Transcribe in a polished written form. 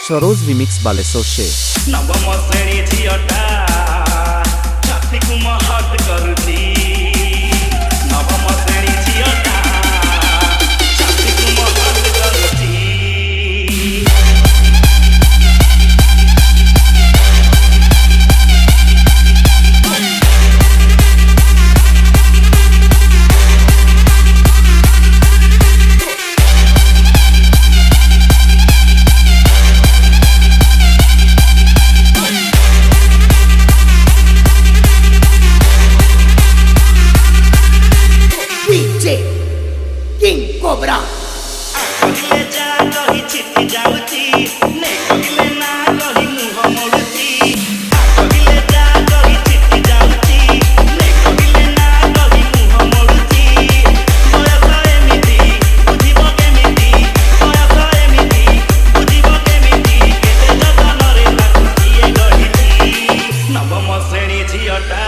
Saroj remix Balasore ସେ ନବମ ଶ୍ରେଣୀ ଝିଅଟା ଛାତିକୁ ମହତ କରୁଛି। ନବମ ଶ୍ରେଣୀ ଝିଅଟା ଛାତିକୁ ମହତ କରୁଛି। King Cobra କହିଲେ ଯା କହି ଛିଟି ଯାଉଛି ନେ କହିଲେ ନା କହି ମୁହଁ ମୋଡୁଛି। କହିଲେ ଯା କହି ଛିଟି ଯାଉଛି ନେ କହିଲେ ନା କହି ମୁହଁ ମୋଡୁଛି। ବୟସ ଏମିତି ବୁଝିବ କେମିତି ବୟସ ଏମିତି ବୁଝିବ କେମିତି କେତେ ଯତନରେ ତାକୁ କିଏ ଗଢ଼ିଛି। ନବମ ଶ୍ରେଣୀ ଝିଅଟା